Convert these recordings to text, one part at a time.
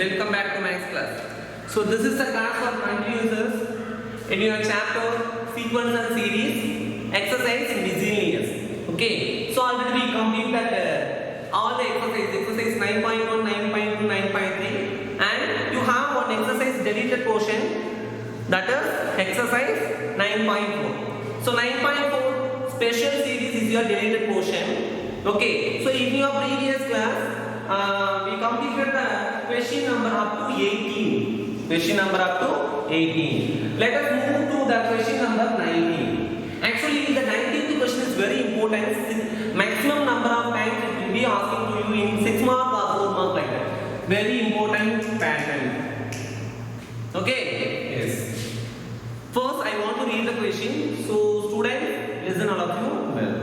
welcome back to Max class. So this is the class for country users in your chapter sequence and series exercise miscellaneous. Okay, so already we completed all the exercise 9.1, 9.2, 9.3 and you have one exercise deleted portion, that is exercise 9.4. So 9.4 special series is your deleted portion. Okay, so in your previous class we completed the question number up to 18. Question number up to 18. Let us move to the question number 19. Actually, the 19th question is very important. Maximum number of times it will be asking to you in 6 mark or 4 mark like that. Very important pattern. Okay? Yes. First, I want to read the question. So, students, listen all of you well.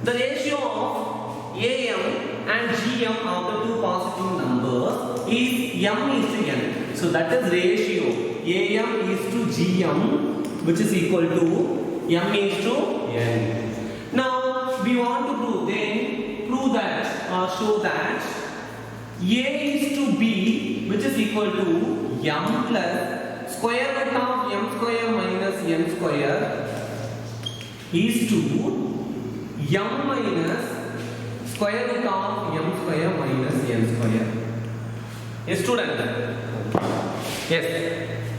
The ratio of AM and GM of the two positive numbers is M is to N. So that is ratio AM is to GM, which is equal to M is to N. Now we want to prove that or show that A is to B, which is equal to M plus square root of M square minus N square is to M minus square root of M square minus N square. Yes, student? Yes.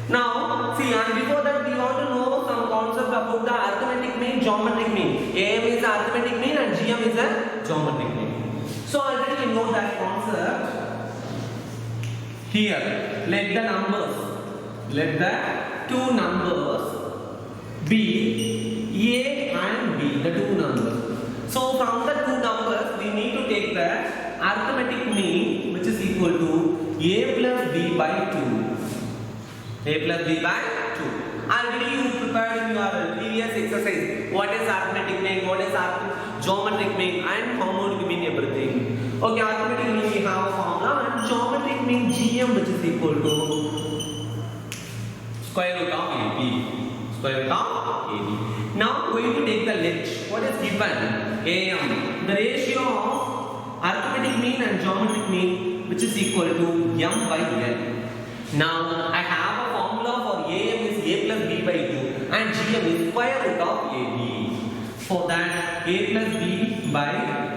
Now, see, and before that we want to know some concept about the arithmetic mean, geometric mean. AM is the arithmetic mean and GM is the geometric mean. So, already we know that concept. Here, let the two numbers be A and B, the two numbers. So from the two numbers, we need to take the arithmetic mean, which is equal to A plus B by 2. A plus B by 2. Already you prepared in your previous exercise. What is arithmetic mean? What is geometric mean? And harmonic mean everything. Okay, arithmetic mean we have a formula, and geometric mean GM, which is equal to square root of AB. Square root of AB. Now going to take the let. What is given? AM. The ratio of arithmetic mean and geometric mean, which is equal to M by N. Now I have a formula for AM is A plus B by 2 and GM is square root of AB. For that, A plus B by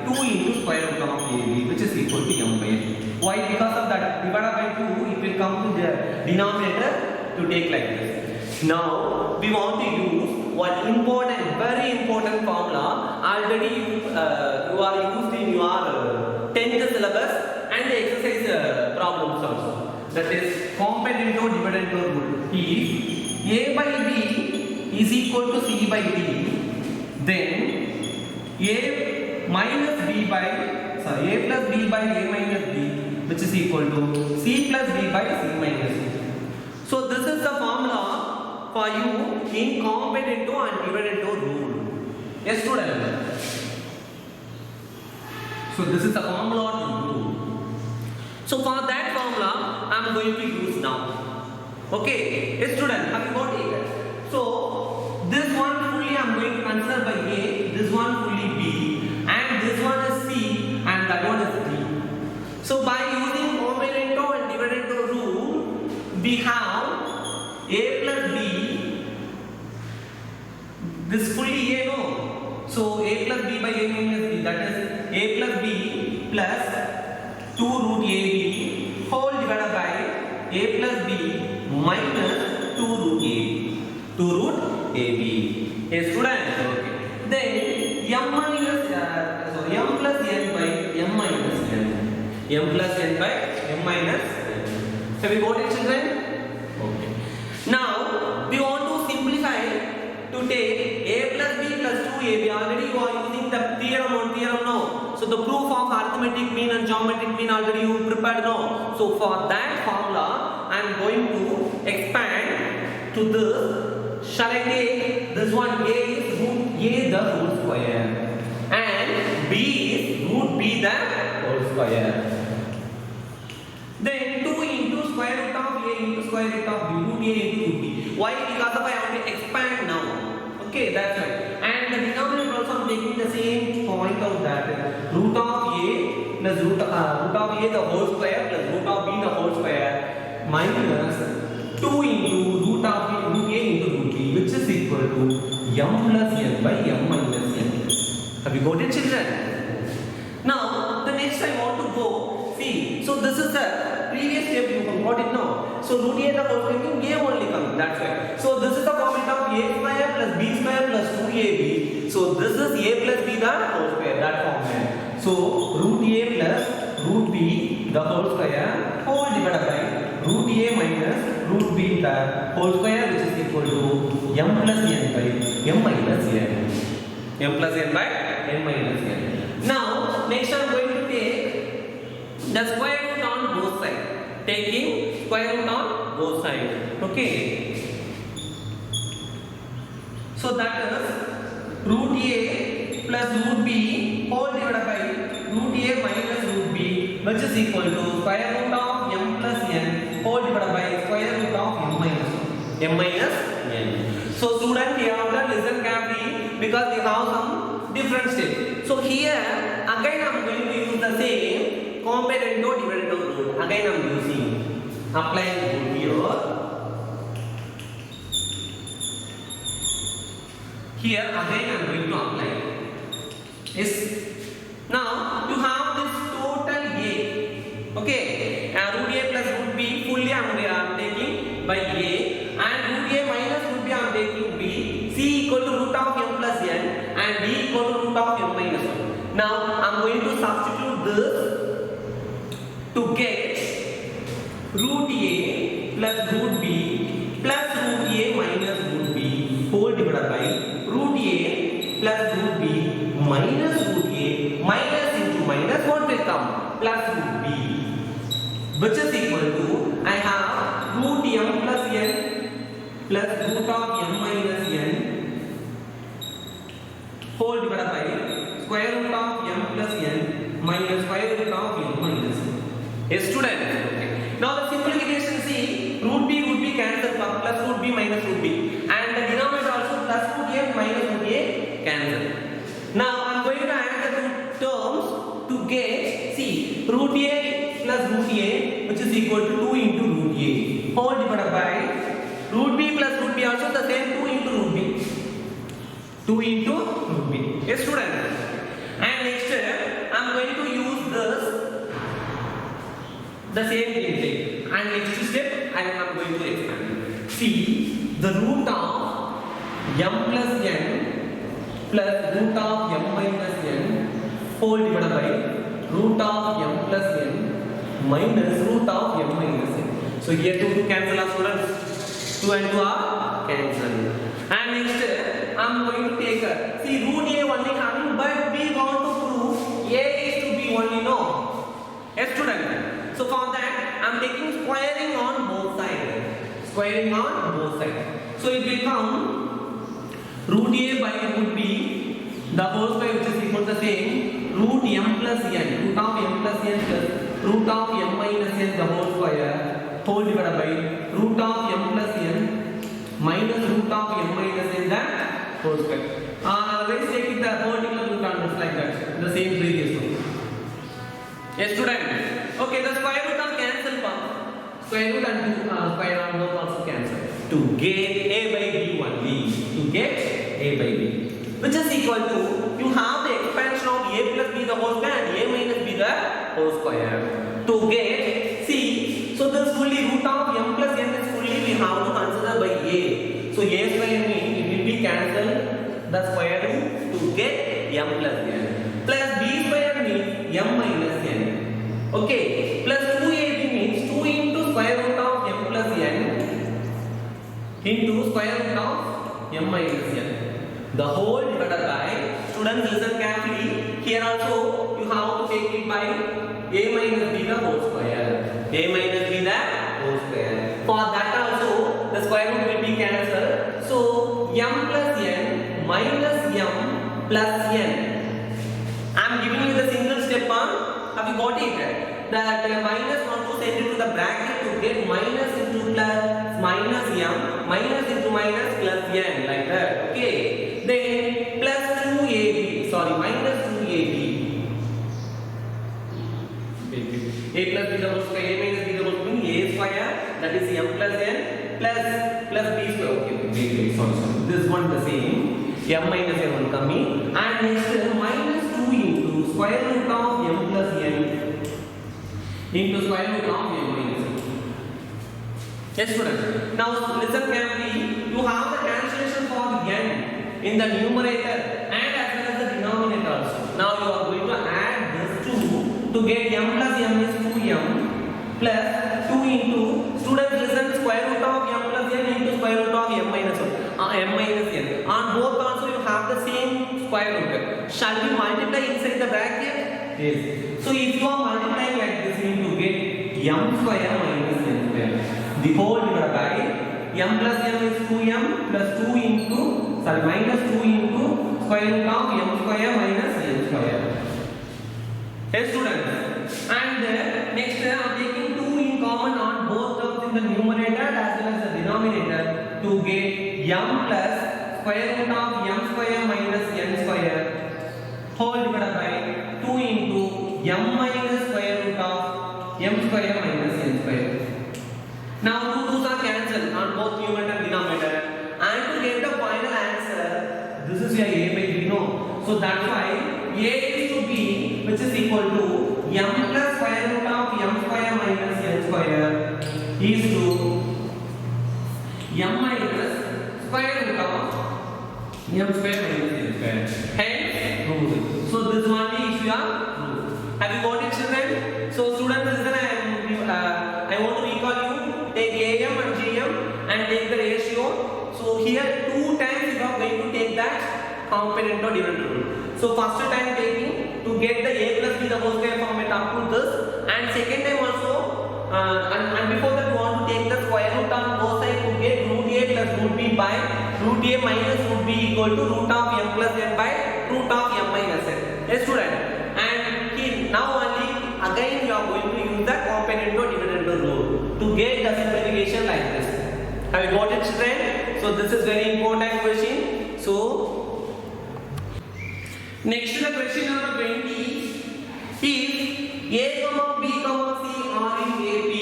2 into square root of AB, which is equal to M by N. Why? Because of that divided by 2, it will come to the denominator to take like this. Now we want to use one important, very important formula. Already you are used in your 10th syllabus and the exercise problems also. That is complement to dividend to rule. If A by B is equal to C by D, then A minus B by A plus B by A minus B, which is equal to C plus B by C minus D. So this is the formula for you in complement to and dividend to rule. Yes, student. So this is the formula to do. So for that formula, I am going to use now. Okay, yes, student. Have you got it? So this one fully I am going to consider by A, this one fully B, and this one is C, and that one is D. So by using complement to and dividend to rule, we have A plus B, this fully A, no? So A plus B by A minus B, that is A plus B plus 2 root AB whole divided by A plus B minus 2 root AB. 2 root AB. Yes, student? Okay. Then M minus, M plus N by M minus N. M plus N by M minus N. Have you got it, children? Okay. Now we want to simplify to take A plus B plus 2AB. Already you are using the theorem on theorem now. So the proof of arithmetic mean and geometric mean already you prepared now. So for that formula I am going to expand to this. Shall I take this one? A is root A the whole square and B is root B the whole square. Then 2 into square root of A into square root of B, root A into root B. Why? Because I want to expand now. Okay, that's right. And the denominator also I'm taking the same point of that. Root of A plus root of A the whole square plus root of B the whole square minus 2 into root of root a into root b, which is equal to m plus n by m minus n. Have you got it, children? Now the next I want to go, see, so this is the previous step, you got it now. So root a the whole thing a only coming, that's why. So this is the formula of a square plus b square plus 2ab. So this is a plus b the whole square, that formula. So root a plus root b the whole square whole divided by root a minus root b the whole square, which is equal to m plus n by m minus n. M plus n by m minus n. Now next I am going to take the square root on both sides. Taking square root on both sides. Okay. So that is root a plus root b whole divided by root a minus root b, which is equal to square root of m plus n whole divided by square root of m minus n. So student, you have to listen carefully because we have some different steps. So here again I am going to use the same comparator dividend rule. Again I am using applying rule here. Here again I am going to apply. Yes. Now you have this total a. Okay. Root a plus root b fully I am taking by a, and root a minus root b I am taking b. C equal to root of m plus n and b equal to root of m minus 1. Now I am going to substitute this to get root a plus root b plus root a minus root b whole divided by root a plus root b minus root a minus into minus, what will come? Plus root b, which is equal to, I have root m plus n plus root of m minus n whole divided by square root of m plus n minus square root of m minus n. Yes, student. Okay. Now the simplification, see, root b cancel, plus root b minus root b, and the denominator also plus root a minus root a cancel. Now I am going to add the two terms to get, see, root a plus root a, which is equal to 2 into root a whole divided by root b plus root b, also the same 2 into root b. 2 into root b. Yes, student. And next I am going to use this, the same thing. And next step I am going to expand. See, the root of m plus n plus root of m minus n whole divided by root of m plus n minus root of m minus n. So here 2 cancel our students. 2 and 2 are cancel. And next I am going to take see, root a only having, but we want to prove a is to be only, no. Yes, student. So for that I am taking squaring on both sides. Squaring on both sides. So it become root a by root b the whole square, which is equal to the same root m plus n, root of m plus n plus root of m minus n the whole square whole divided by root of m plus n minus root of m minus n the whole square. Let's take it the particular root numbers like that, the same previous one. Yes, student. Okay, the square root are cancel. Square root and square root also cancel. To get a by b only. To get a by b, which is equal to, you have the expansion of a plus b the whole square and a minus b the whole square. To get, see, so this fully root of m plus n is fully we have to consider by a. So a square means it will be cancelled the square root to get m plus n. Plus b square means m minus n. Okay. Plus 2ab means 2 into square root of m plus n into square root of m minus n. The whole divided by, students listen carefully, here also you have to take it by a minus b the whole square. A minus b the whole square. For that also the square root will be cancelled. So m plus n minus m plus n. I am giving you the single step on. Have you got it? That minus want to send it to the bracket to get minus into plus minus m minus into minus plus n, like that. Okay. Then plus 2ab, sorry, minus 2ab. A plus b the whole square, a minus b the whole square, a square square, that is m plus n plus b square. Okay, wait, sorry. This one the same. M minus n will come in, and next minus 2 into square root of m plus n into square root of m minus n. Yes, students. Now listen carefully. You have the cancellation for n in the numerator and as well as the denominator also. Now you are going to add this 2 to get m plus m is 2m plus 2 into, students listen, square root of m plus n into square root of m minus n. On both also you have the same square root. Shall we multiply inside the bracket? Yes. So if you are multiplying like this, you need to get m square minus n square. The whole divided by m plus m is 2m plus 2 into, minus 2 into square root of m square minus n square. Yes, students. And next I am taking 2 in common on both terms in the numerator as well as the denominator to get m plus square root of m square minus n square whole divided by 2 into m minus square root of m square minus n square. Now 2 2's are cancelled on both numerator and denominator, and to get the final answer, this is your a by b, no? So that's why a is to b, which is equal to m plus square root of m square minus n square is to m minus square root of m square minus n square. Hence rule. So this one is your rule. Have you got it, children? So students, listen, I want to recall you. Take am and gm and take the ratio. So here 2 times you are going to take that component or dividend rule. So first time taking to get the a plus b the whole square format up to this, and second time also and before that you want to take the square root on both sides to get root a plus root b by root a minus root b equal to root of m plus n by root of m minus n. Yes, student. And here now only again you are going to use the component or dividend rule to get the simplification like this. Have you got it, children? So this is very important question. So next to the question number 20 is a comma b comma c are in AP,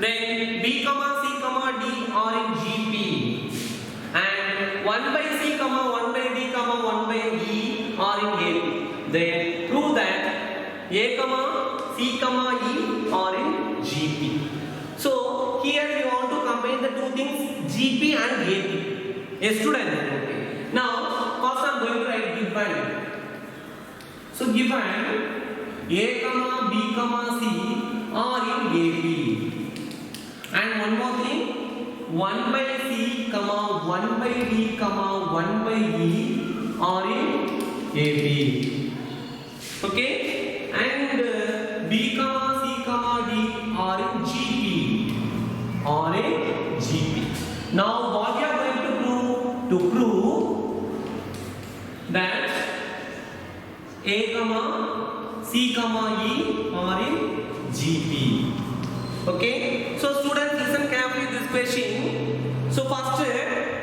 then b comma c comma d are in GP, and 1 by c comma 1 by d comma 1 by e are in AP. Then prove that a comma c comma e are in GP. So here we want to combine the two things GP and AP. Yes, student. Okay. Now first I am going to write given. So given a comma b comma c are in AP, and one more thing, 1 by c comma 1 by d comma 1 by e are in AP. Okay, and b comma c comma d are in GP. Are in GP. Now what we are going to prove? To prove that a comma c comma e are in GP. Okay, so students listen carefully this question. So first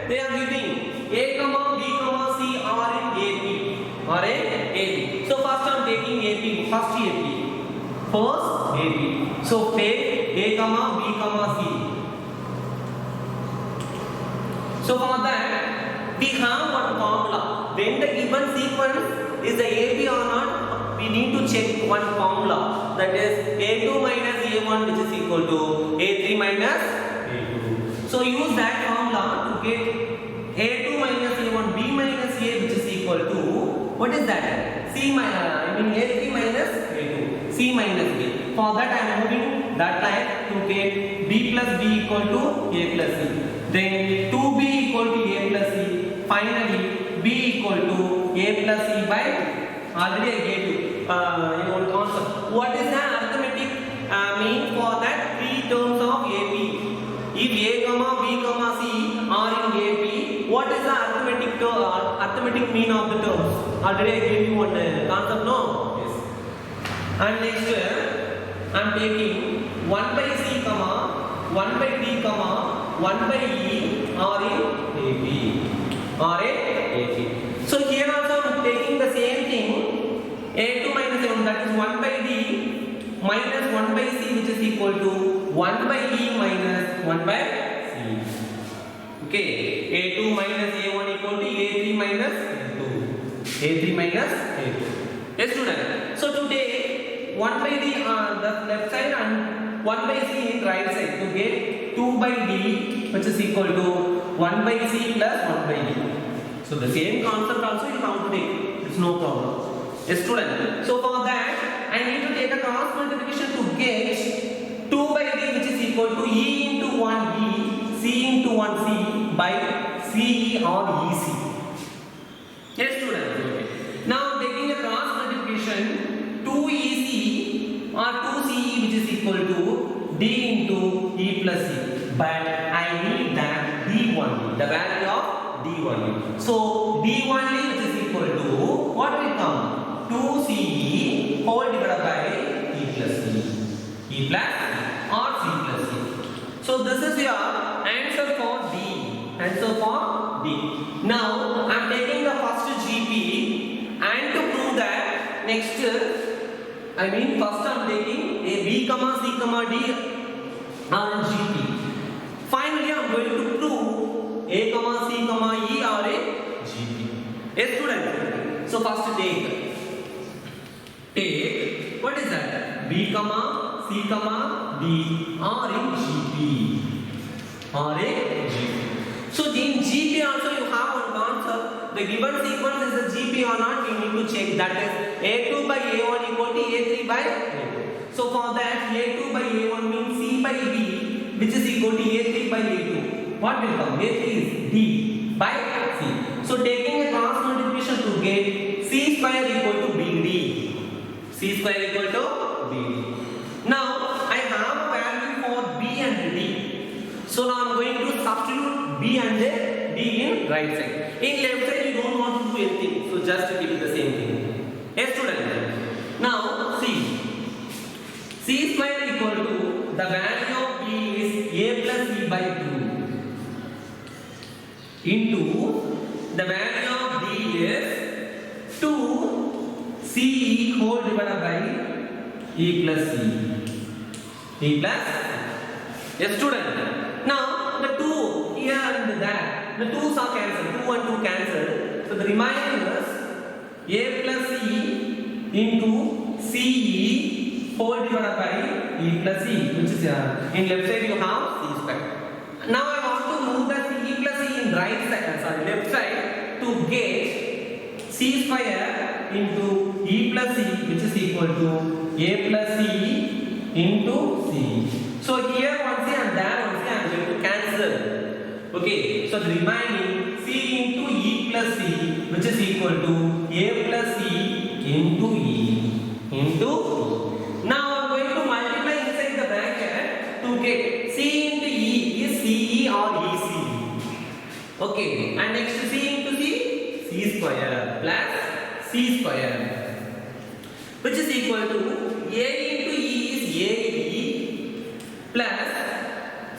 they are giving a comma b comma c are in AP, are in AP. So first I am taking AP, first AP. So take a comma b comma c. So for that we have one formula. When the given sequence is the AP or not, we need to check one formula, that is a2 minus a1 which is equal to a3 minus a2. So use that formula to get a2 minus a1 b minus a which is equal to, what is that? A3 minus a2, c minus b. For that I am moving that line to get b plus b equal to a plus c. Then 2b equal to a plus c. Finally b equal to a plus c by, already I gave you one concept. What is the arithmetic mean for that 3 terms of AP? If a comma b comma c are in AP, what is the arithmetic mean of the terms? Already I gave you one concept, no? Yes. And next I am taking 1 by c comma 1 by d comma 1 by e are in AP. Are in AP. So here also I am taking the same thing, a2 minus a1, that is 1 by d minus 1 by c, which is equal to 1 by e minus 1 by c. Okay, a2 minus a1 equal to a3 minus a2. a3 minus a2. Yes, student. So today 1 by the left side and 1 by c in right side to get 2 by d, which is equal to 1 by c plus 1 by d. So the same concept also you have to take. It's no problem. Yes, student. So for that, I need to take a cross multiplication to get 2 by d, which is equal to e into 1e, c into 1c by ce or ec. Yes, student. Okay. Now taking a cross multiplication, 2ec or 2ce, which is equal to d into e plus c. But I need that d only, the value of d only. So d only, which is equal to what will come? 2ce whole divided by e plus c. E plus or c plus c. So this is your answer for D. Answer for D. Now I am taking the first GP and to prove that next, first I am taking a B, C, D are in GP. Finally I am going to prove A, C, E are a GP. Yes, student. So first take what is that? B, C, D are in GP. Are in GP. So in GP also you have one concept. The given sequence is a GP or not, we need to check. That is A2 by A1 equal to A3 by A2. So for that, A2 by A1 means C by B, which is equal to A3 by A2. What will come? A3 is D by C. So taking a cross multiplication to get C square equal to BD. C square equal to BD. Now I have a value for B and D. So now I am going to substitute B and D in right side. In left side you don't want to do anything. So just keep the same thing. Yes, student. Now see. C square equal to the value of B is A plus B by 2 into the value of D is 2 C whole divided by E plus C. E plus. Yes, student. Now the 2 here and there, the 2's are cancelled. 2 and 2 cancelled. So the remaining is A plus E into CE whole divided by E plus E, which is in left side you have C square. Now I want to move the E plus E in right side, left side to get C square into E plus E, which is equal to A plus E into C. So here one C and there one C I am going to cancel. Okay, so the remaining C into E plus C, which is equal to A plus E into E into E. Now I am going to multiply inside the bracket to get C into E is CE or EC. Okay, and next C into C, C square plus C square, which is equal to A into E is AE plus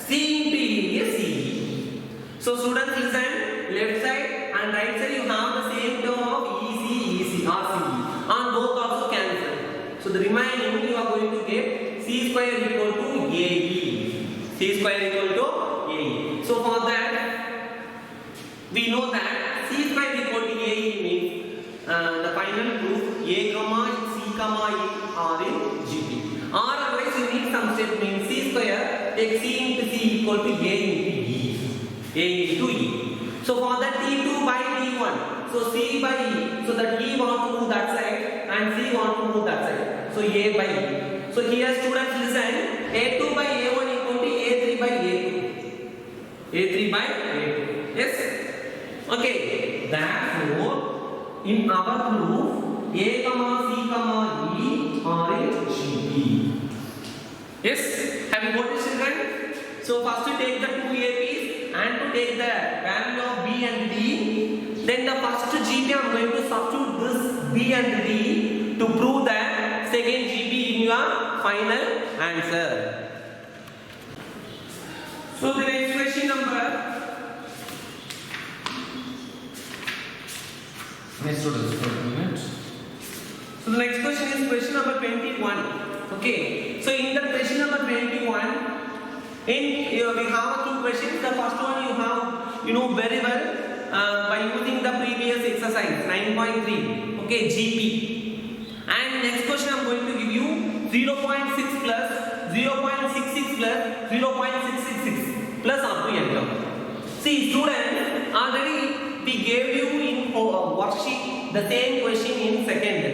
C into E is CE. So students listen, left side and right side you have the same term of EC or CE, and both also cancel. So the remaining you are going to get C square equal to AE. C square equal to AE. So for that we know that C square equal to AE means the final proof A, C, E are in GP. Or otherwise you need some step means C square take C into C equal to A into E. A into E. So for that T2 by T1. So C by E. So that E want to move that side and C want to move that side. So A by E. So here students listen. A2 by A1 equal to A3 by A2. A3 by A2. Yes? Okay. Therefore, in our proof, A, C, E are in GP. Yes? Have you got it, children? So first you take the two APs and to take the value of B and D. Then the first GP I am going to substitute this B and D to prove that second GP in your final answer. So the next question number. Next students, 4 minutes. So the next question is question number 21. Okay. So in the question number 21, we have two questions. The first one you have very well by using the previous exercise 9.3. Okay, GP. And next question I'm going to give you 0.6 plus 0.66 plus 0.666 plus up to n term. See students, already we gave you in worksheet the same question in second.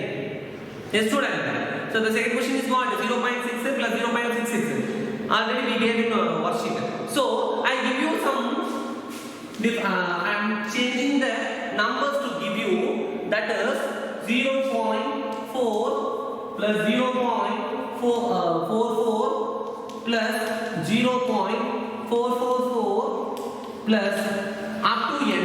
Yes student. So the second question is what? 0.6 plus 0.66. Already we gave in worksheet. So I give you some. I am changing the numbers to give you, that is 0.4 plus 0.444 plus 0.444 plus up to n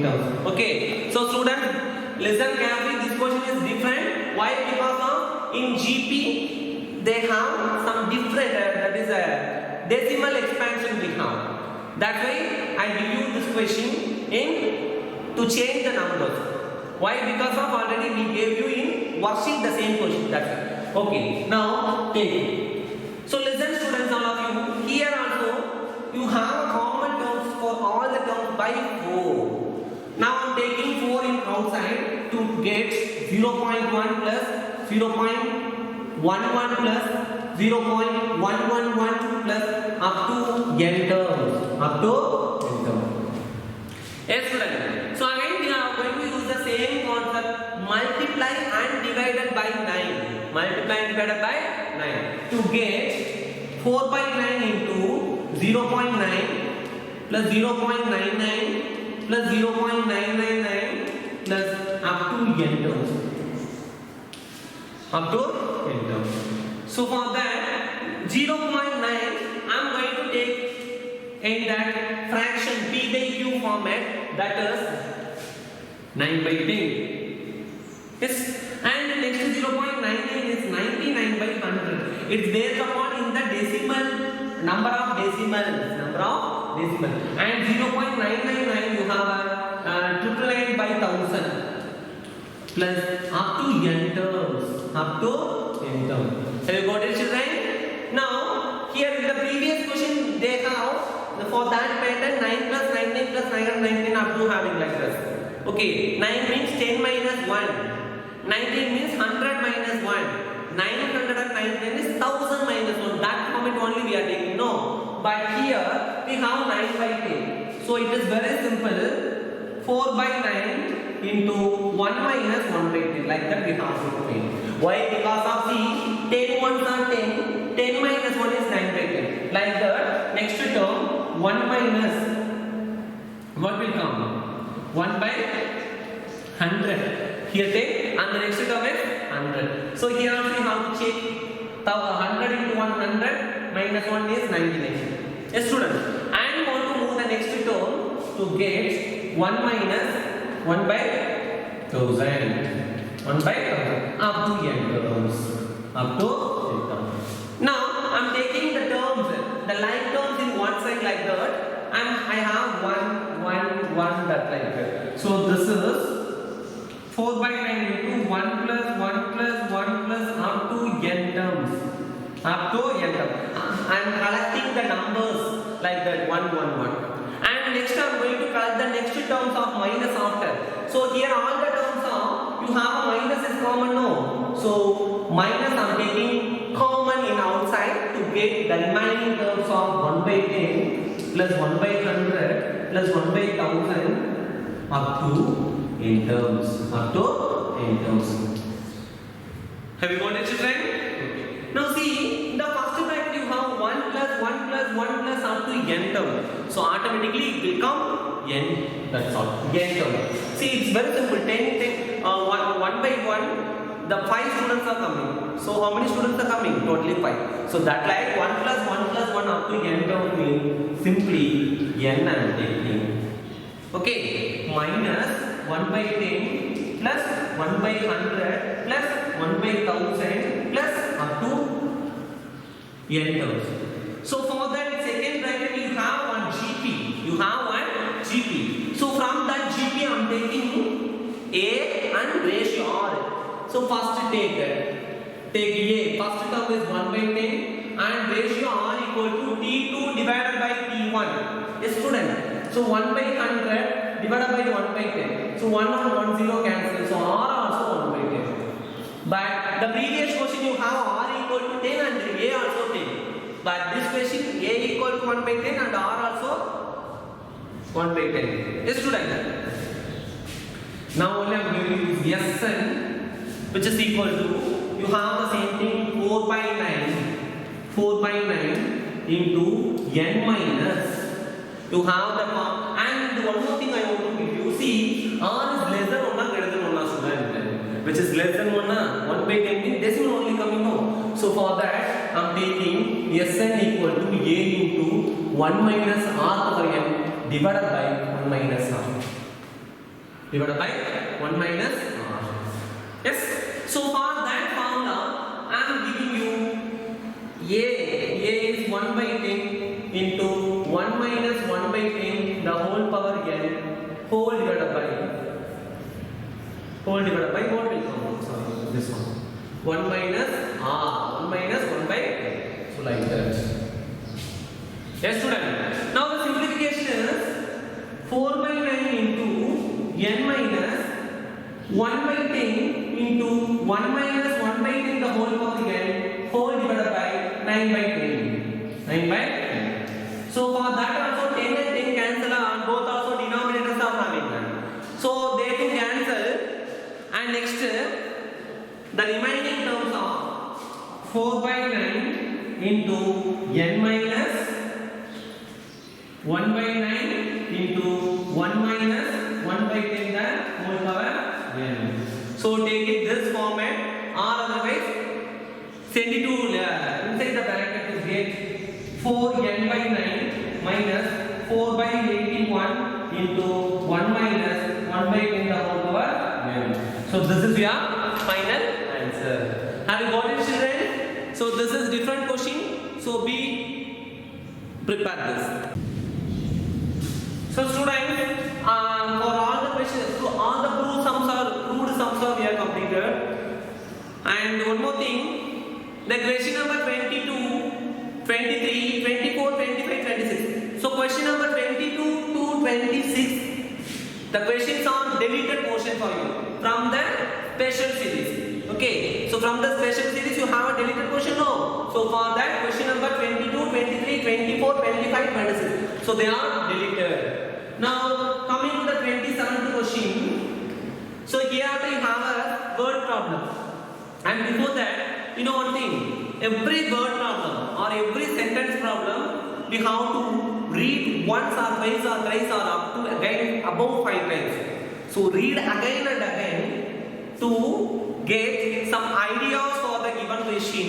terms. Okay. So student, listen carefully. This question is different. Why? Because of in GP they have some different that is a decimal expansion we have. That's why I give you this question in to change the numbers. Why? Because of already we gave you in worksheet the same question. That's it. Okay. Now take it. So listen students, all of you. Here also you have common terms for all the terms by 4. Now I am taking 4 in outside to get 0.1 plus 0.11 plus 0.111 plus up to n terms. Yes students. So again we are going to use the same concept, multiply and divided by 9. Multiply and divided by 9 to get 4 by 9 into 0.9 plus 0.99 plus 0.999 plus up to n terms. So for that 0.9 I am going to take in that fraction p by q format, that is 9 by 10. Yes, and next 0.99 is 99 by 100. It's based upon in the decimal number of decimals, and 0.999 you have 999 by 1000 plus up to n terms. Have you got it children? Now here in the previous question they have for that pattern 9 plus 99 plus 919 up to having like this. Okay, 9 means 10 minus 1. 19 means 100 minus 1. 999 is 1000 minus 1. That moment only we are taking. No. But here we have 9 by 10. So it is very simple. 4 by 9 into 1 minus 1 by 10. Like that we have to find. Why? Because of the 10 ones are 10. 10 minus 1 is 9 by 10. Like that. Next term. 1 minus what will come? 1 by 100. Here take, and the next term is 100. So here also you have to check 100 into 100 minus 1 is 99. Yes students. And want to move the next term to get 1 minus 1 by 1000. 1 by 1000 up to n terms. Now I am taking the terms, the like terms in one side like that, and I have 1 that like that. So this is 4 by 9 into 1 plus 1 plus 1 plus up to n terms. I am collecting the numbers like that 1, 1, 1. And next I am going to collect the next terms of minus after. So here all the terms are, you have a minus is common, no. So minus I am taking common in outside to get the remaining terms of 1 by 10 plus 1 by 100 plus 1 by 1000 up to n terms. Have you got it children? Okay. Now see, in the first bracket you have 1 plus 1 plus 1 plus up to n term. So automatically it will come n, that's all, n term. See, it's very simple, 1 by 1. The 5 students are coming. So how many students are coming? Totally 5. So that like 1 plus 1 plus 1 up to n term means simply n I am taking. Okay, minus 1 by 10 plus 1 by 100 plus 1 by 1000 plus up to n terms. So for that second bracket you have one GP. So from that GP I am taking A and ratio R. So first take take A. First term is 1 by 10 and ratio R equal to T2 divided by T1. Yes, student. So 1 by 100 divided by 1 by 10. So 1 and 1 0 cancel. So R also 1 by 10. But the previous question you have R equal to 10 and A also 10. But this question A equal to 1 by 10 and R also 1 by 10. Yes, student. Now only I am going to use Sn, which is equal to, you have the same thing, 4 by 9 into n minus, you have the and one more thing I want to give you, see R is less than 1 or greater than 1 student, which is less than 1 by 10 means decimal only coming out. So for that I am taking Sn equal to A into 1 minus R power n divided by 1 minus R. Divided by 1 minus R. Yes. So for that formula, I am giving you A is 1 by 10 into 1 minus 1 by 10 the whole power n whole divided by what will come out? Sorry, this one. 1 minus R. 1 minus 1 by 10. So like that. Yes, student. Now the simplification is 4 by 9 into n minus 1 by 10 into 1 minus 1 by 10 the whole power n whole divided by 9 by 10. 9 by 10. So for that also 10 and 10 cancel and both also denominators are having that. So they two cancel and next the remaining terms are 4 by 9 into n minus 1 by 9 into 1 minus 1 by 10 the whole power n. So take it this format or otherwise send it to inside the bracket to get 4n by 9 minus 4 by 81 into 1 minus 1 by 10 the whole power n. So this is your final answer. Have you got it, children? So this is different question. So be prepared this. So students, for all the questions, so all the proved sums are we have completed. And one more thing, the question number 22, 23, 24, 25, 26. So question number 22 to 26, the questions are deleted portion for you from the special series. Okay, so from the special series you have a deleted portion, no? So for that question number 22, 23, 24, 25, 26. So they are deleted. Now coming to the 27th question. So here you have a word problem. And before that, you know one thing, every word problem or every sentence problem we have to read once or twice or thrice or up to again above 5 times. So read again and again to get some ideas for the given question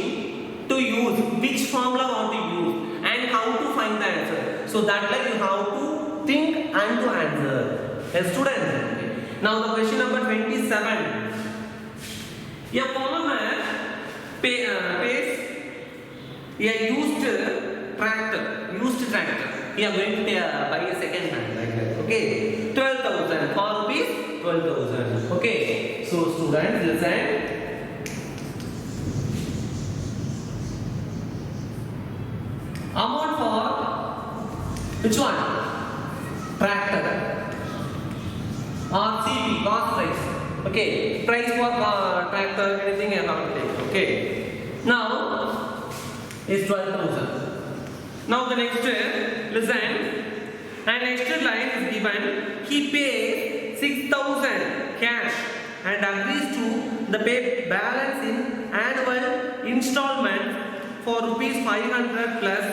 to use, which formula want to use and how to find the answer. So that like you have to think and to answer. A student. Now the question number 27. A farmer pays a used tractor. We are going to buy a second hand like that. Okay, 12,000 for rupees 12,000. Okay, so students listen. Amount for which one? Tractor. RCP, cost price. Okay, price for tractor, anything you have to take. Okay, now is 12,000. Now the next listen, and next line is given. He pays 6,000 cash and agrees to the pay balance in annual installment for rupees 500 plus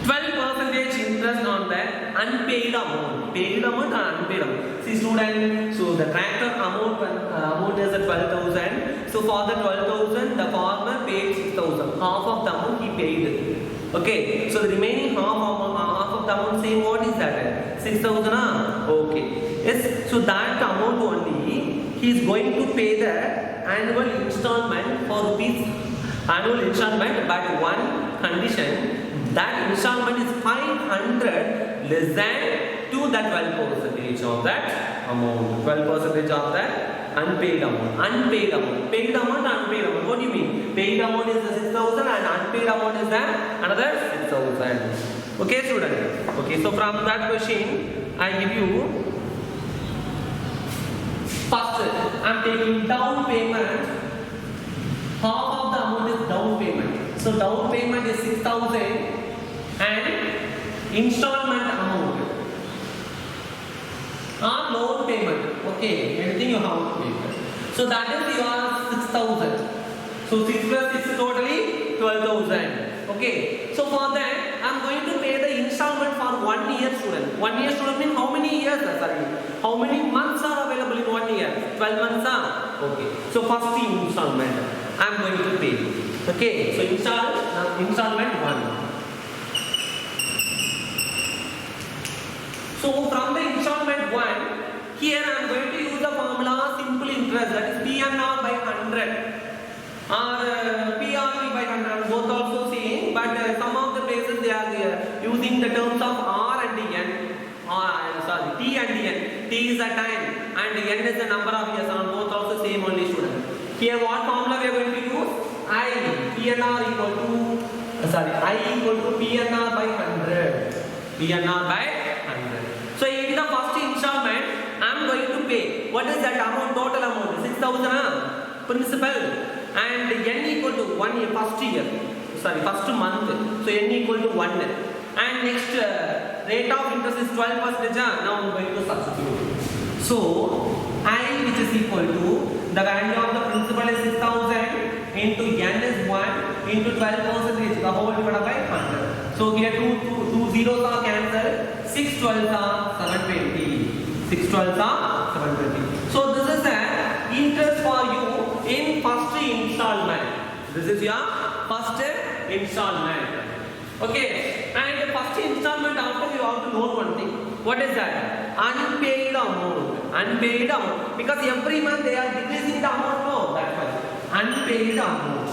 12% interest on the unpaid amount. Paid amount and unpaid amount. See student, so the tractor amount is at 12,000. So for the 12,000, the farmer paid 6,000. Half of the amount he paid. Okay. So the remaining half of the amount, same what is that? 6,000. Okay. Yes. So that amount only he is going to pay the annual installment for rupees. Annual installment, but one condition. That installment is 500 less than to the 12% of that amount. 12% of that Unpaid amount. Unpaid amount. Paid amount, unpaid amount. What do you mean? Paid amount is the 6,000 and unpaid amount is the another 6,000. Okay, student. Okay, so from that question, I give you first. I am taking down payment. Half of the amount is down payment. So down payment is 6,000 and installment amount or loan payment. Okay, anything you have to pay. So that is your 6,000. So 6 plus 6 is totally 12,000. Okay, so for that I am going to pay the installment for 1 year, student. 1 year, student means how many years? Sorry, how many months are available in 1 year? 12 months. Okay, so first installment I am going to pay. Okay, so installment 1. So from the installment 1, here I am going to use the formula simple interest, that is PNR by 100 or PRP by 100, both also same, but some of the places they are using the terms of R and N, T and N. T is the time and N is the number of years, and both also same only, student. Here what formula we are going to use? I equal to PNR by 100. PNR by 100. So in the first installment, I am going to pay. What is that amount? Total amount 6,000 principal and N equal to 1 year, first month. So N equal to 1. And next rate of interest is 12%. Now I am going to substitute. So I, which is equal to the value of the principal is 6,000 into N is 1 into 12%, the whole divided by 100. So here two zeros are cancelled. 6 12s are 720. 6 12s are 720. So this is the interest for you in first installment. This is your first installment. Okay, and the first installment, after you have to know one thing. What is that? Unpaid amount. Unpaid amount. Because every month they are decreasing the amount. No, that's why. Unpaid amount.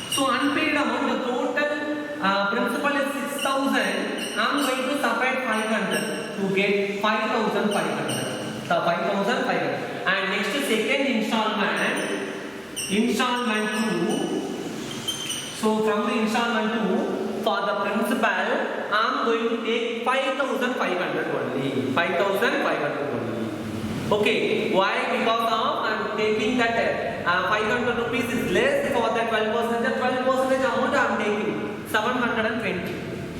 So unpaid amount, the total principal is 6,000. I am going to separate 500 to get 5,500. So 5,500. And next second installment 2. So from the installment 2, for the principal, I am going to take 5,500 only. 5,500 only. Okay, why? Because of I am taking that 500 rupees is less for that 12%. The 12% amount I am taking 720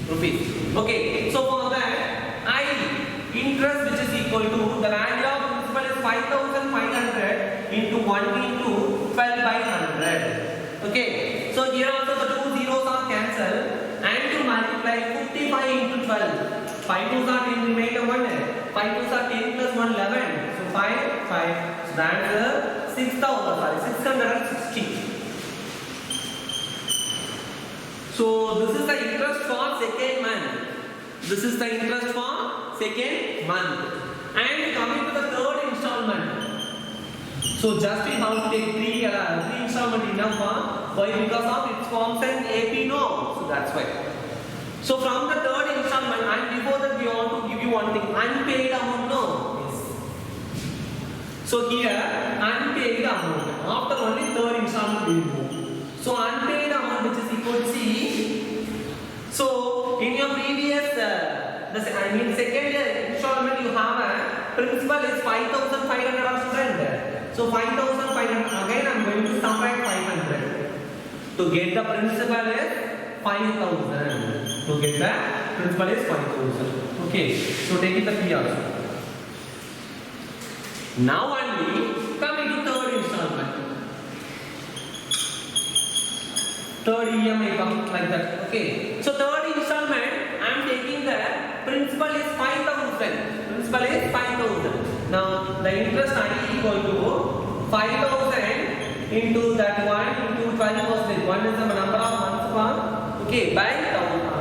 rupees. Okay, so for that, interest which is equal to the value of principal is 5,500 into 1 into 12 by 100. Okay, so here also the two zeros are cancelled and to multiply 55 into 12. 5 2s are 10, remainder 1. 5 2s are 10 plus 1 11. So 5 5. So the answer 660. So this is the interest for second month. This is the interest for second month. And coming to the third installment. So just we have to take three installment enough. Why? Because of its forms and AP no. So that's why. So from the third installment, and before that we want to give you one thing. Unpaid amount no. Yes. So here unpaid amount. After only third installment we will move. So unpaid amount which is equal to C. So in your previous second installment you have a principal is 5,500 student. So 5,500 again I am going to subtract 500. To get the principal is 5,000. To get the principal is 5,000. Okay. So take it the P also. Now only coming to third installment. Third EMI comes like that. Okay. So third installment I am taking the principal is 5,000. Principal is 5,000. Now the interest I equal to 5,000 into that 1 into 12%. 1 is the number of months per. Okay, by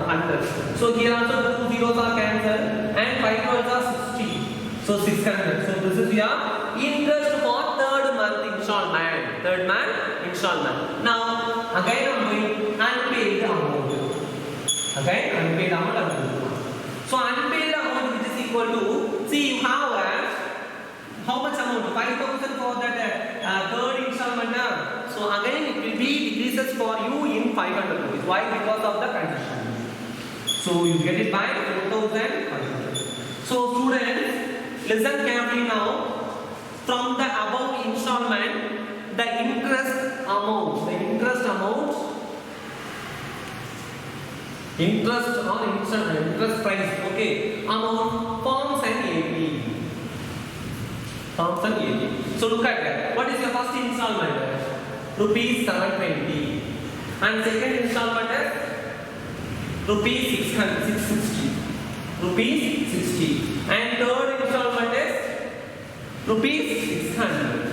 100. So here also the two zeros are cancelled and 5 12s are 60. So 600. So this is your interest for third month installment. Third month installment. Now again I am going unpaid amount. Again unpaid amount. So unpaid amount which is equal to, see you have how 5,000 for that third installment. So again it will be decreases for you in 500 rupees. Why? Because of the concession. So you get it by 4,500. So students, listen carefully now. From the above installment, the interest amount interest price, okay, amount forms an AP. So look at that. What is your first installment? Rupees 720. And second installment is rupees 660. Rupees 60. And third installment is rupees 600.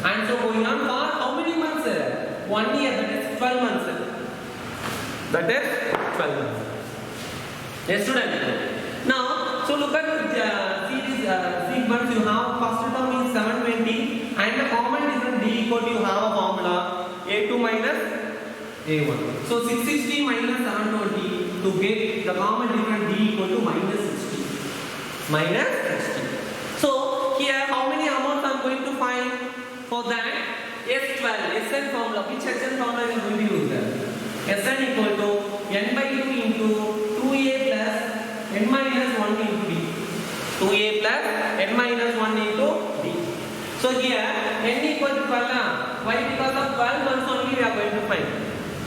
And so going on for how many months? 1 year, that is 12 months. That is 12 months. Yes, student. Now, so look at the series sequence. You have first term is 720 and the common difference D equal to, you have a formula A2 minus A1. So 660 minus 720 to get the common difference D equal to minus 60. So here how many amounts I am going to find? For that S12, Sn formula, which Sn formula is going to use there? Sn equal to n by 2 into 2a plus n minus 1 into d. 2a plus n minus 1 into d. So here n equal to 12. Why? Because of 12 months only we are going to find.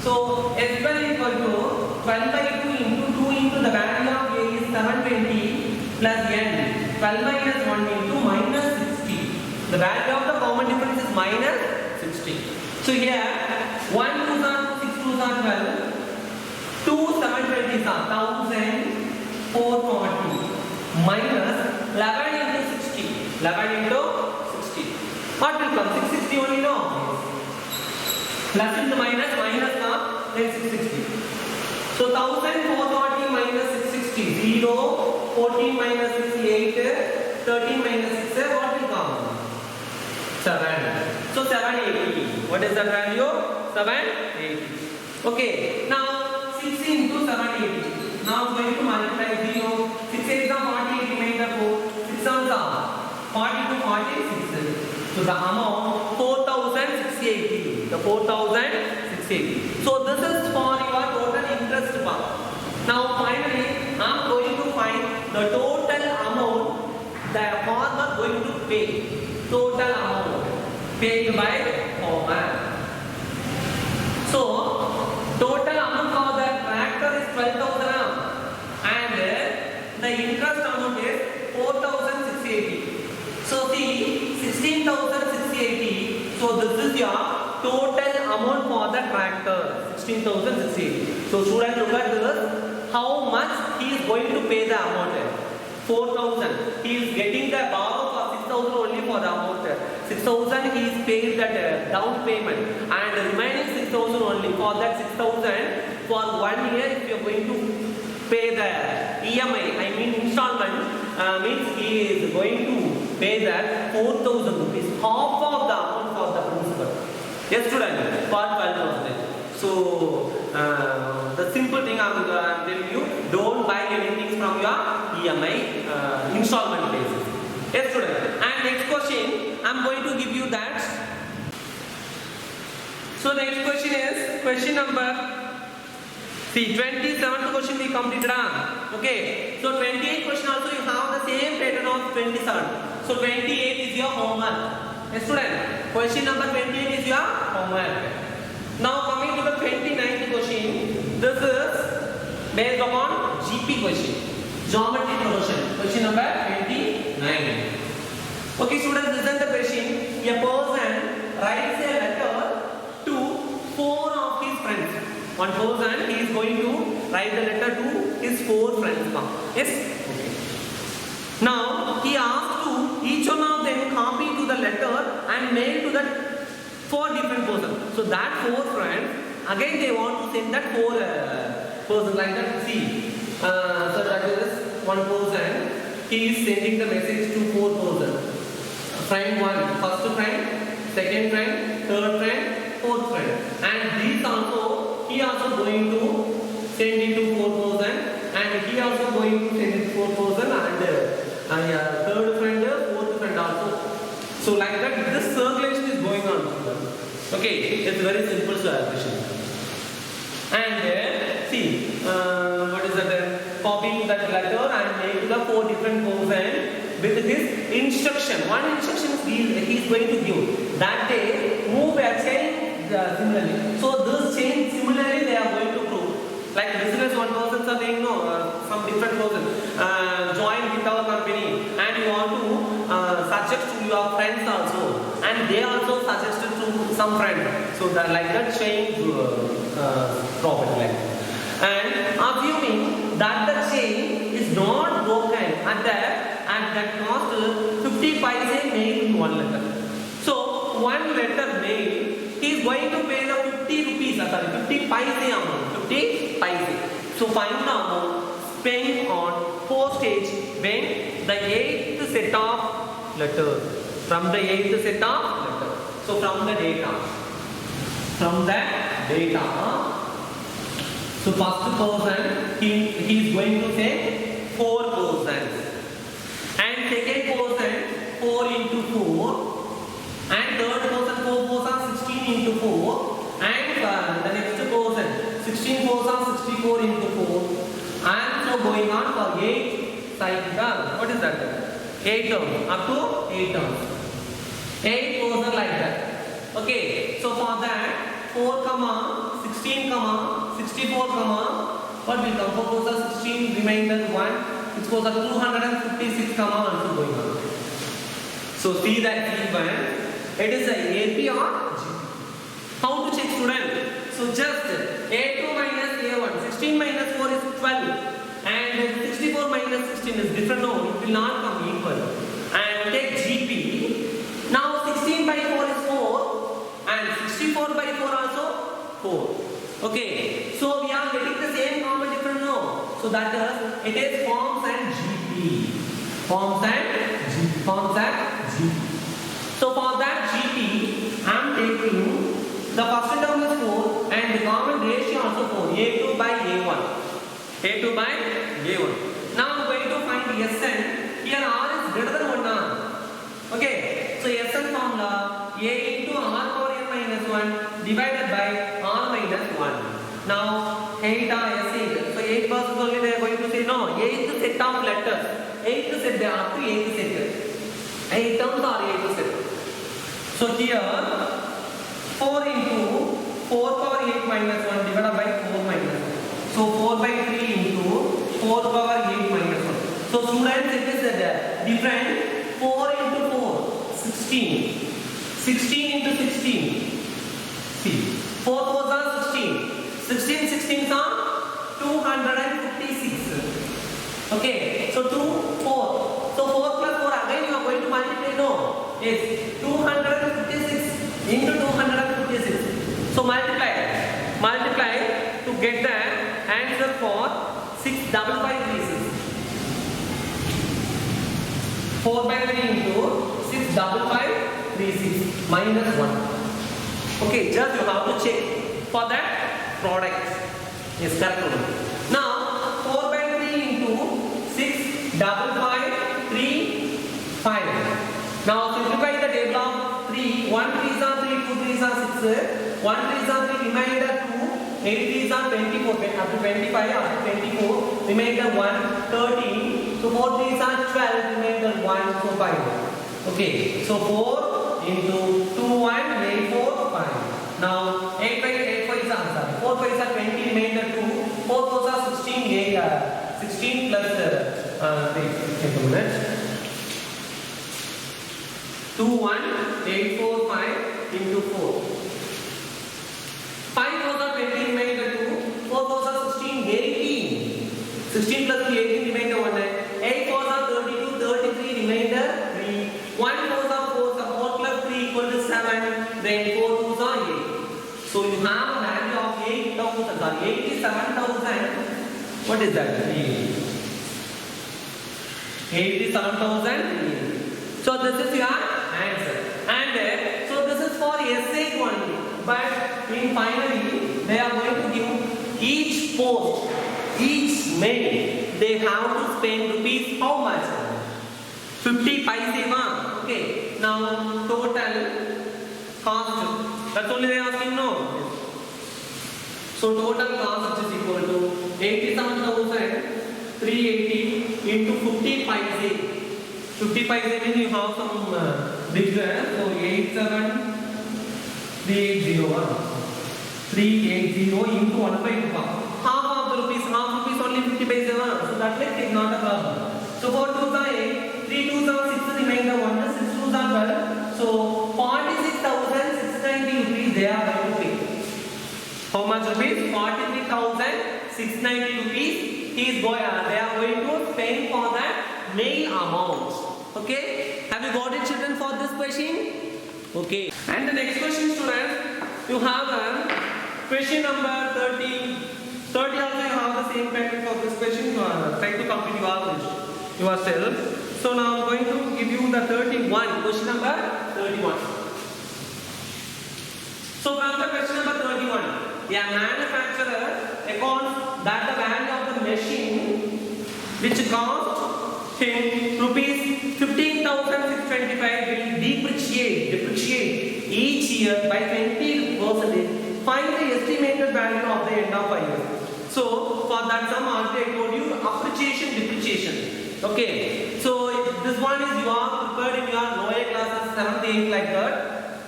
So S12 equal to 12 by 2 into 2 into the value of a is 720 plus n. 12 minus 1 into minus 60. The value of the common difference is minus 60. So here 1 2s are 6 2s are 12. 2 720s are 1440 minus 11 into 60. 11 into 60. What will come? 660 only, no? Plus into minus, minus now, then 660. So 1440 minus 660. 0, 14 minus 6, 8, 13 minus 6, what will come? 7. So 780. What is the value? 780. Okay. Now 6 into 780. Now going to multiply 0. 6 8 is 40, remain the 4. 6 7 is 40 to 46. So the amount 4,680. The 4,680. So this is for your total interest part. Now finally, I am going to find the total amount the farmer going to pay. Total amount paid by farmer. So total amount for the tractor is 12,000 and the interest amount is 4,680. So see 16,680. So this is your total amount for the tractor, 16,680. So students, look at this. How much he is going to pay the amount? 4,000. He is getting the borrow for 6,000 only for the amount. 6,000 he is paid that down payment and the remaining 6,000 only. For that 6,000 for 1 year, if you are going to pay the EMI, I mean installment, means he is going to pay that 4,000 rupees, half of the amount for the principal. Yes, student, for 12%. So the simple thing I am telling you, don't buy anything from your EMI installment basis. Yes, student. And next question, I am going to give you that. So next question is question number. See, 27th question we completed. Okay. So 28th question also you have the same pattern of 27. So 28 is your homework. Yes, student. Question number 28 is your homework. Now coming to the 29th question. This is based upon GP question. Geometry progression. Question number 29. Okay, students, listen the question. A person writes a letter to 4 of his friends. One person, he is going to write the letter to his 4 friends. Yes? Okay. Now, he asks to each one of them copy to the letter and mail to that 4 different persons. So that 4 friends, again they want to send that 4 persons like that. See, so that is one person, he is sending the message to 4 persons. Friend 1, first friend, second friend, third friend, fourth friend. And these also, he also going to send it to 4 persons and he also going to send it to 4 persons and third friend, fourth friend Okay, it's very simple question. And see, what is that? Copying that letter and make the 4 different portions with his instruction. One instruction he is going to give. That day, move a chain similarly. So this chain similarly they are going to prove. Like business, one person are saying no, some different person join with our company, and you want to suggest to your friends also, and they also suggested to some friend. So that like that chain profit like. And assuming that the chain is not broken at that cost 50 paise mail in 1 letter. So 1 letter mail, he is going to pay the 50 rupees, 50 paise amount, 50 paise. So find the amount spent on postage when the 8th set of letters. From the 8th set of letters. So from the data. So first person, he is going to say 4 persons. And second person, 4 into 4. And third person, 4 fours are 16 into 4. And the next person, 16 fours are 64 into 4. And so going on for 8 cycles. What is that? 8 terms. Up to 8 terms. 8 persons like that. Okay. So for that, 4, 16, 64, what will come? 4 fours are 16, remainder 1. 6 fours are 256, and so going on. So see that even. It is a AP or GP. How to check, student? So just A2 minus A1. 16 minus 4 is 12. And 64 minus 16 is different. No, it will not come equal. And take GP. Now 16 by 4 is 4. And 64 by 4 also 4. Okay. So we are getting the same common difference. No. So that is, it is forms and GP. Forms and GP. So for that GP, I am taking the first term is 4 and the common ratio also 4. A2 by A1. A2 by A1. Now I am going to find Sn. Here R is greater than 1. Okay. So Sn formula A into R power n minus 1 divided by R minus 1. Now 8 S8. So 8 persons only they are going to say no. 8th set of letters. 8th set, they are up to 8th set. 8 terms are 8th set. So here 4 into 4 power 8 minus 1 divided by 4 minus 1. So 4 by 3 into 4 power 8 minus 1. So students, it is different. 4 into 4, 16. 16 into 16. See, 4 4s are 16. 16 16s are 256. Okay, so 2, 4. So 4 plus 4, again you are going to multiply, no? Yes, 256 into 256. So multiply to get the answer for 65536. 4 by 3 into 65536 minus 1. Okay, just you have to check for that product. Yes, correct one. Now 4 by 3 into 65535. Now simplify the table of 3. 1 3s are 3, 2 3s are 6. 1 3s are 3, remainder 2. 8 3s are 24, up to 25, up to 24. Remainder 1, 13. So 4 3s are 12, remainder 1, so 5. Okay, so 4 into 2 1, 8 4 5. Now 8 5 is answer. 4 5 are 20, remainder 2. 4 4 are 16, 16 plus 3. 2 1 8 4 5 into 4. 5 4s are 20, remainder 2. 4 4s are 16, 18. 16 plus 3, 18, remainder 1. 8 4s are 32, 33, remainder 3. 1 4s are 4, 4 plus 3 equal to 7. Then 4 2s are 8. So you have a value of 87,000. What is that? 87,000. So this is your answer. And so this is for essay only. But in finally, they are going to give each post, each mail, they have to spend rupees how much? 50 paise. Okay. Now total cost That's only they are asking, no? So total cost is equal to 87,380 into 50 paise. 50 paise means you have some bigger. So 380 into 1 by 2. Half of the rupees, only 50 paise. So that like is not a problem. So for 2 are 8, 3 2s are 6 remainder 1, 6 2s are 12. So 46,690 rupees they are going to pay. How much rupees? 43,690 rupees they are going to spend for that mail amount. Okay? Have you got it, children, for this question? Okay. And the next question, students, you have question number 30. 30 also you have the same pattern for this question. Try to complete yourself. So now I'm going to give you the 31. Question number 31. So from the question number 31, a manufacturer accounts that the value of the machine which cost him rupees 15,625 will depreciate each year by 20%. Find the estimated value of the end of a year. So for that sum also I told you appreciation, depreciation. Okay. So this one is you are prepared in your lower classes 7th, 8th like that.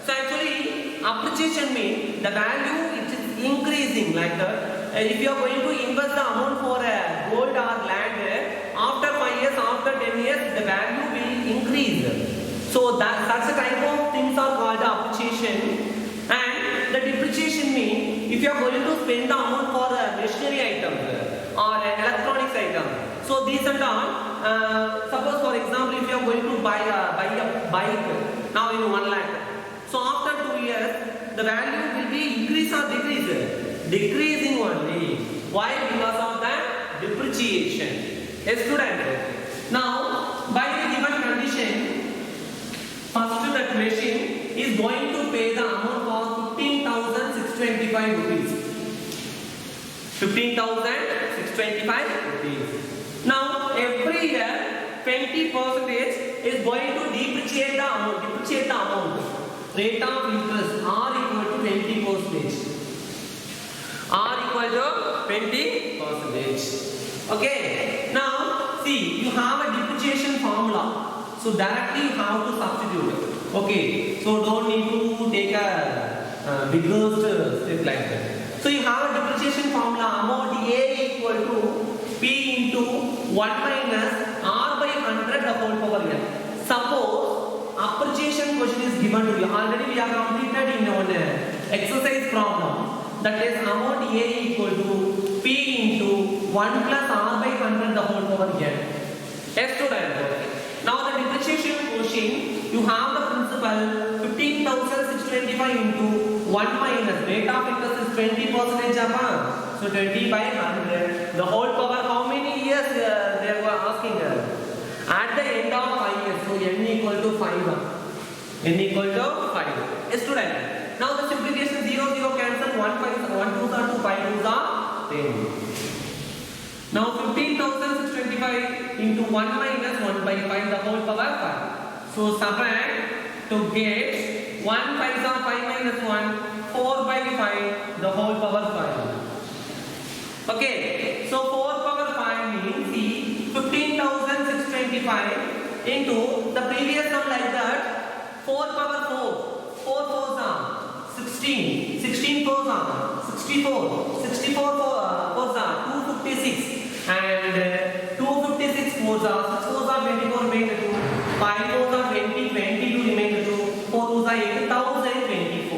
So actually appreciation means the value it is increasing like that. If you are going to invest the amount for a gold or land, after 5 years, after 10 years, the value will increase. So that's the type of things are called appreciation. And the depreciation means if you are going to spend the amount for machinery items or electronics items. So these and all. Suppose for example, if you are going to buy a bike now in 1 lakh. So after 2 years, the value will be increase or decrease? Decreasing only. Why? Because of that depreciation. Yes, student. Now, by the given condition, first that machine is going to pay the amount of 15,625 rupees. 15,625 rupees. Now, every year, 20% is going to depreciate the amount. Rate of interest R equal to 20%. R equal to 20%. Okay. Now, see, you have a depreciation formula. So directly you have to substitute. Okay. So don't need to take a bigger step like that. So you have a depreciation formula. Amount A equal to P into 1 minus R by 100 the whole power n. Suppose appreciation question is given to you. Already we have completed in one exercise problem. That is amount A equal to P into 1 plus R by 100 the whole power n. Yes, student. Now the depreciation question, you have the principal 15,625 into 1 minus rate of interest is 20%. So 20 by 100. The whole power, how many years they were asking? At the end of 5 years. So n equal to 5. N equal to 5. Yes, student. Now the simplification 0 0 cancel 1 2s are 2 5 2s are 10. Now 15,625 into 1 minus 1 by 5 the whole power 5. So subtract to get 1 5 are 5 minus 1 4 by 5 the whole power 5. Okay. So 4 power 5 means see 15,625 into the previous sum like that 4 power 4 4 are 16 16 4s are 64 64 4s are 256 and 256 4s are 6 4s are 24 remainder 2 5 4s are 20 22 remainder 2 4 2s are 8024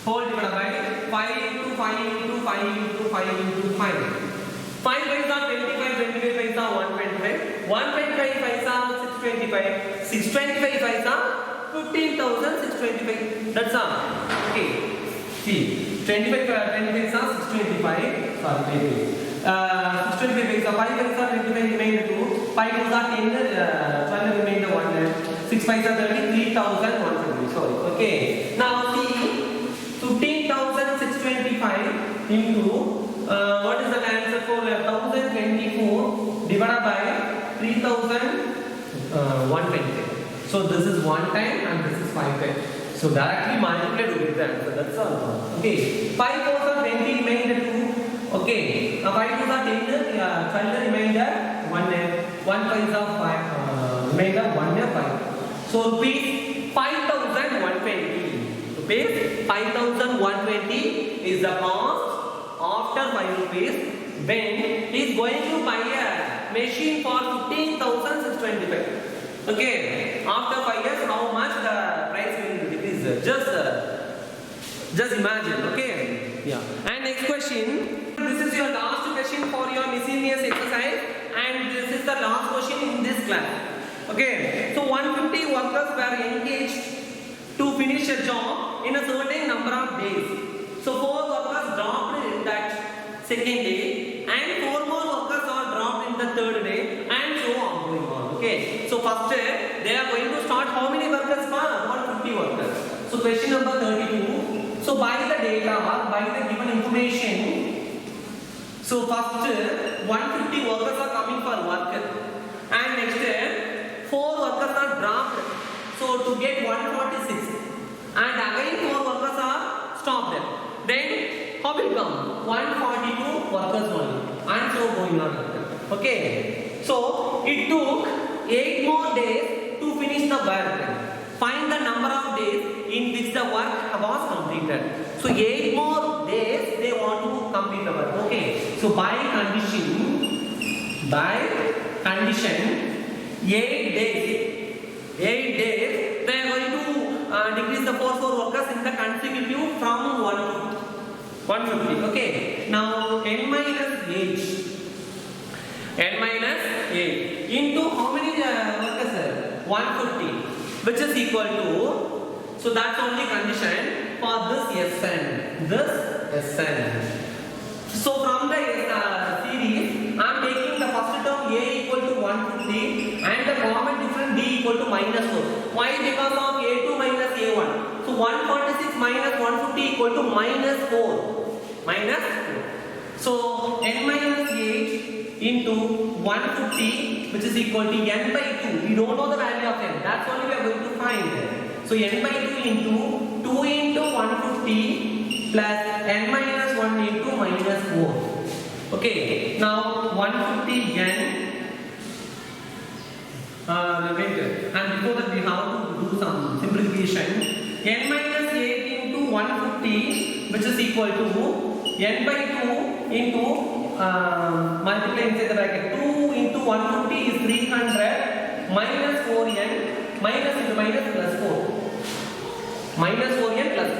whole divided by 5 into 5 into 5 into 5 into 5 5 5s are 25 25 5s are 125 125 5s are 625 625 5s are 15,625. That's all. Okay. See, 25 is 625. Sorry, 625 is 5 is 25 remainder 2. 5 is 10, 12 remainder 1. 6 5 are 33,150. Sorry. Okay. Now see, 15,625 into what is the answer for 1,024 divided by 3,120. So this is 1 time and this is 5 times. So directly multiply to get the answer. That's all. Okay. 5 4s are 20, remainder 2. Okay. 5 2s are 10, 12 remainder 1. 1 5s are 5. Remainder 1 5. So rupees 5,120. Rupees 5,120 is the cost after 5 rupees when he is going to buy a machine for 15,625. Okay, after 5 years, how much the price will decrease? Just imagine. Okay. Yeah. And next question. This is your last question for your miscellaneous exercise, and this is the last question in this class. Okay. So 150 workers were engaged to finish a job in a certain number of days. So 4 workers dropped in that second day, and 4 more workers are dropped in the third day, and so on going on. Okay. So first they are going to start how many workers? 150 workers. So question number 32. So by the data or by the given information, so first 150 workers are coming for work, and next 4 workers are dropped. So to get 146, and again 4 workers are stopped. Then how will come? 142 workers only, and so going on. Okay. So it took 8 more days to finish the work. Find the number of days in which the work was completed. So 8 more days they want to complete the work. Okay. So by condition 8 days they are going to decrease the 4 workers in the consecutive from 150. Okay. Now n minus 8 into how many workers? 150, which is equal to, so that's only condition for this Sn. So from the series, I am taking the first term a equal to 150 and the common difference b equal to minus 4. Why? Because of a2 minus a1. So 146 minus 150 equal to minus 4. So n minus 8 into 150, which is equal to n by 2. We don't know the value of n. That's only we are going to find. So n by 2 into 2 into 150 plus n minus 1 into minus 4. Okay. Now 150 n. And before that we have to do some simplification. N minus 8 into 150, which is equal to n by 2 into multiply inside the bracket. 2 into 150 is 300 minus 4n minus into minus plus 4. Minus 4n plus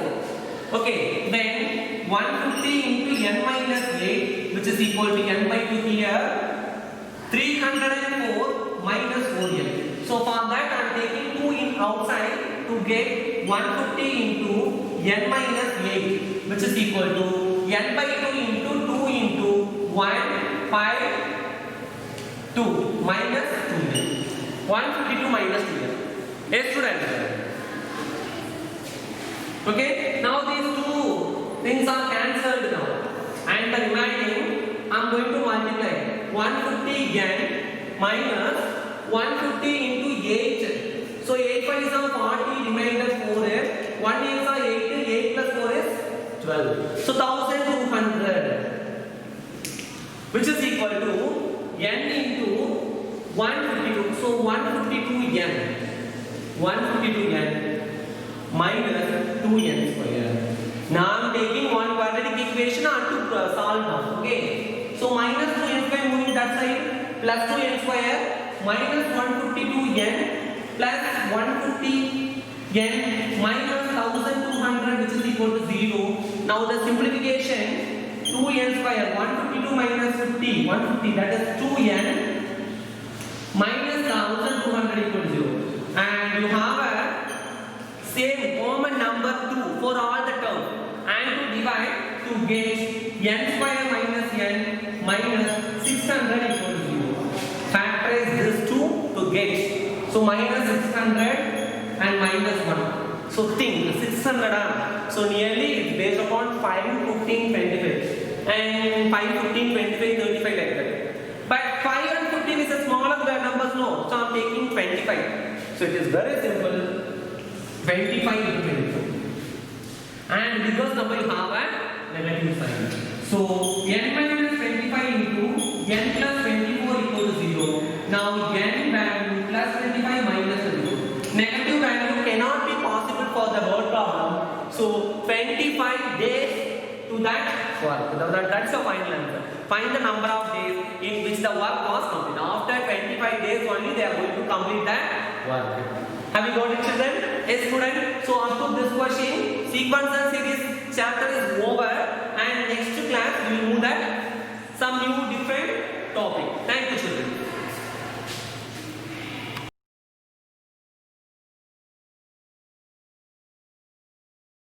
4. Okay, then 150 into n minus 8, which is equal to n by 2 here. 304 minus 4n. So for that I am taking 2 in outside to get 150 into n minus 8, which is equal to n by 2 into 2 into 1, 5, 2 minus 2n. 152 minus 2n. Yes, student. Okay, now these two things are cancelled now, and the remaining I am going to multiply 150 n minus 150 into 8. So 8 5 is 40, remainder 4 is 1 is 8, 8 plus 4 is 12. So 1200, which is equal to n into 152. So 152 n minus 2n square. Now I am taking one quadratic equation and to solve now. Okay. So minus 2n square moving that side, plus 2n square minus 152n plus 150n minus 1200, which is equal to 0. Now the simplification, 2n square, 152 minus 50, 150, that is 2n minus 1200 equal to 0. And you have a same common number 2 for all the terms, and to divide to get n square minus n minus 600 equal to 0. Factorize this 2 to get, so minus 600 and minus 1. So think 600, so nearly it's based upon 5, 15, 25 and 5, 15, 25, 35 like that. But 5 and 15 is a smaller numbers, no, so I am taking 25. So it is very simple. 25 into 24. And biggest number you have a negative sign. So n minus 25 into n plus 24 equal to 0. Now n value plus 25 minus 24. Negative value cannot be possible for the word problem. So 25 days to that work. That's the final answer. Find the number of days in which the work was completed. After 25 days only they are going to complete that work. Have you got it, children? Yes, student. So up to this question, sequence and series chapter is over, and next class we will move that some new different topic. Thank you, children.